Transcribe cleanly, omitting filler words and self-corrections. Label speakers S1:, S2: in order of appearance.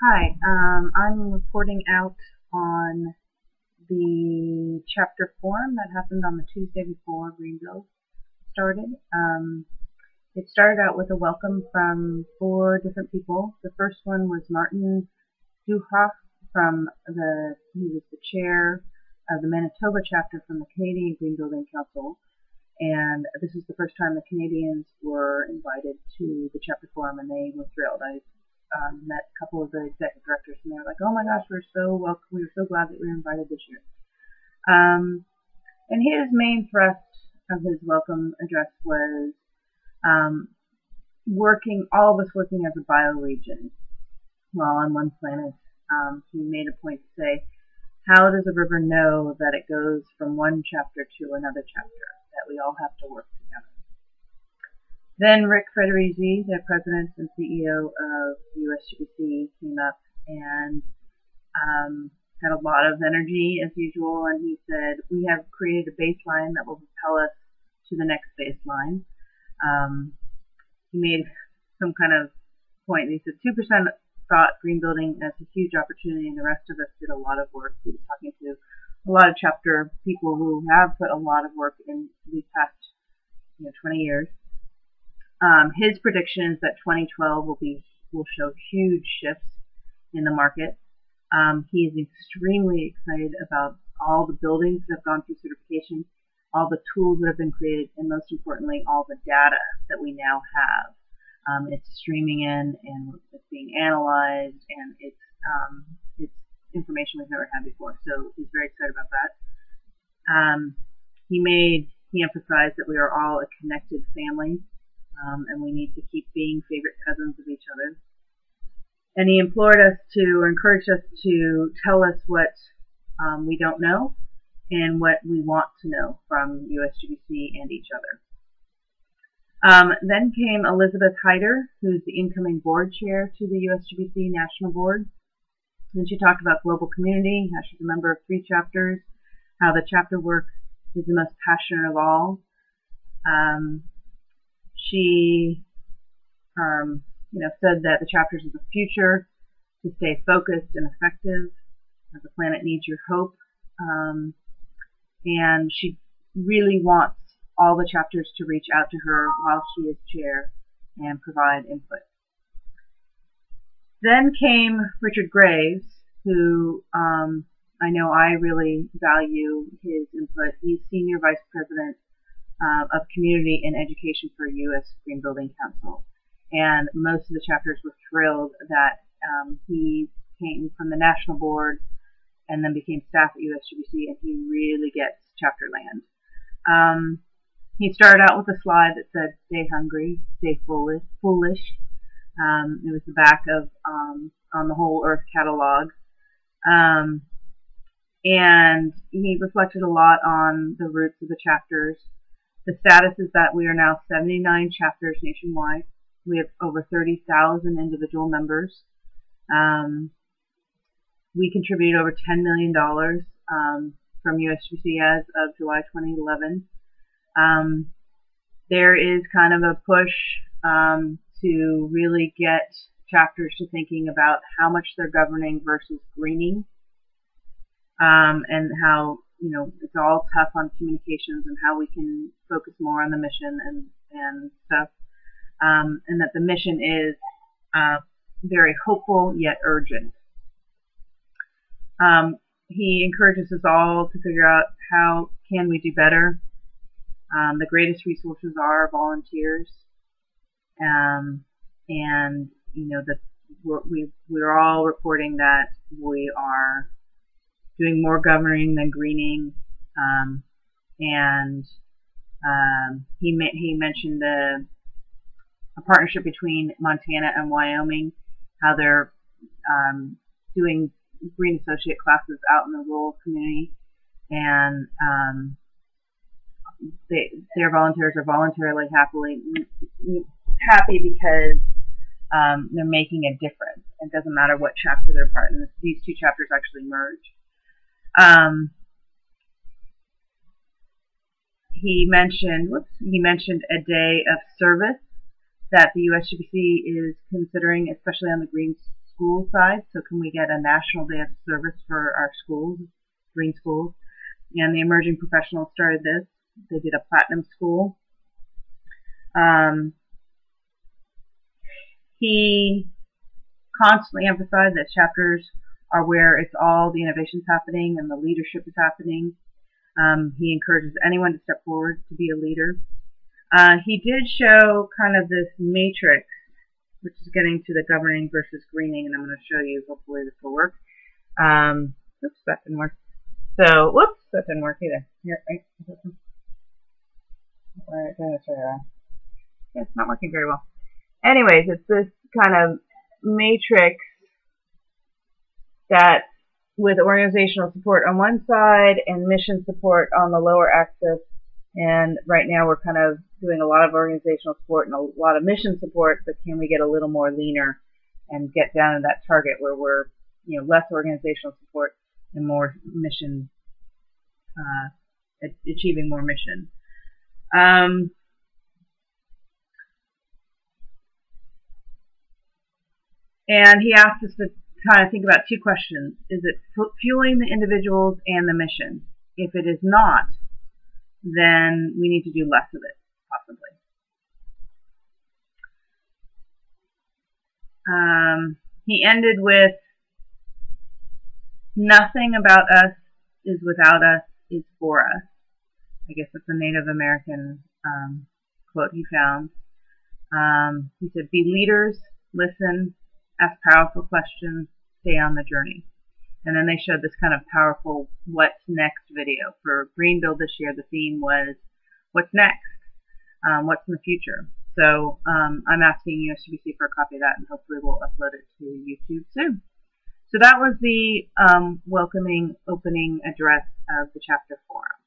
S1: Hi, I'm reporting out on the chapter forum that happened on the Tuesday before Greenville started. It started out with a welcome from four different people. The first one was Martin Duhoff he was the chair of the Manitoba chapter from the Canadian Green Building Council. And this is the first time the Canadians were invited to the chapter forum, and they were thrilled. I met a couple of the executive directors, and they were like, "Oh my gosh, we're so welcome. We were so glad that we were invited this year." And his main thrust of his welcome address was all of us working as a bioregion while on one planet. He made a point to say, how does a river know that it goes from one chapter to another chapter? That we all have to work together. Then Rick Federici, the president and CEO of USGBC, came up and had a lot of energy as usual, and he said, we have created a baseline that will propel us to the next baseline. He made some kind of point. He said 2% thought green building as a huge opportunity, and the rest of us did a lot of work. He was talking to a lot of chapter people who have put a lot of work in these past 20 years. His prediction is that 2012 will show huge shifts in the market. He is extremely excited about all the buildings that have gone through certification, all the tools that have been created, and most importantly, all the data that we now have. It's streaming in, and it's being analyzed, and it's information we've never had before. So he's very excited about that. He emphasized that we are all a connected family, and we need to keep being favorite cousins of each other. And he encouraged us to tell us what we don't know and what we want to know from USGBC and each other. Then came Elizabeth Hyder, who's the incoming board chair to the USGBC National Board. And she talked about global community, how she's a member of 3 chapters, how the chapter work is the most passionate of all. She said that the chapters are the future, to stay focused and effective, that the planet needs your hope. And she really wants all the chapters to reach out to her while she is chair and provide input. Then came Richard Graves, who I know I really value his input. He's Senior Vice President of Community and Education for U.S. Green Building Council. And most of the chapters were thrilled that he came from the National Board and then became staff at USGBC, and he really gets chapter land. He started out with a slide that said, "Stay hungry, stay foolish." It was the back of On the Whole Earth catalog. And he reflected a lot on the roots of the chapters. The status is that we are now 79 chapters nationwide. We have over 30,000 individual members. We contributed over $10 million from USGBC as of July 2011. There is kind of a push to really get chapters to thinking about how much they're governing versus greening, and how it's all tough on communications and how we can focus more on the mission and stuff, and that the mission is very hopeful yet urgent. He encourages us all to figure out how can we do better. The greatest resources are volunteers, and we're all reporting that we are doing more governing than greening, and he mentioned a partnership between Montana and Wyoming, how they're doing green associate classes out in the rural community, and their volunteers are voluntarily happy because they're making a difference. It doesn't matter what chapter they're part in. These 2 chapters actually merge. He mentioned a day of service that the USGBC is considering, especially on the green school side. So can we get a national day of service for our schools, green schools? And the emerging professionals started this. They did a platinum school. He constantly emphasized that chapters are where it's all the innovation's happening and the leadership is happening. He encourages anyone to step forward to be a leader. He did show kind of this matrix, which is getting to the governing versus greening, and I'm going to show you. Hopefully this will work. Oops, that didn't work. So, whoops, that didn't work either. Here, yeah, it's not working very well. Anyways, it's this kind of matrix that with organizational support on one side and mission support on the lower axis. And right now we're kind of doing a lot of organizational support and a lot of mission support, but can we get a little more leaner and get down to that target where we're, less organizational support and more mission, achieving more mission. And he asked us to kind of think about two questions. Is it fueling the individuals and the mission? If it is not, then we need to do less of it, possibly. He ended with, nothing about us is without us, is for us. I guess it's a Native American quote he found. He said, be leaders, listen, ask powerful questions, stay on the journey. And then they showed this kind of powerful what's next video. For Greenbuild this year, the theme was what's next? What's in the future? So I'm asking USGBC for a copy of that, and hopefully we'll upload it to YouTube soon. So that was the welcoming opening address of the chapter forum.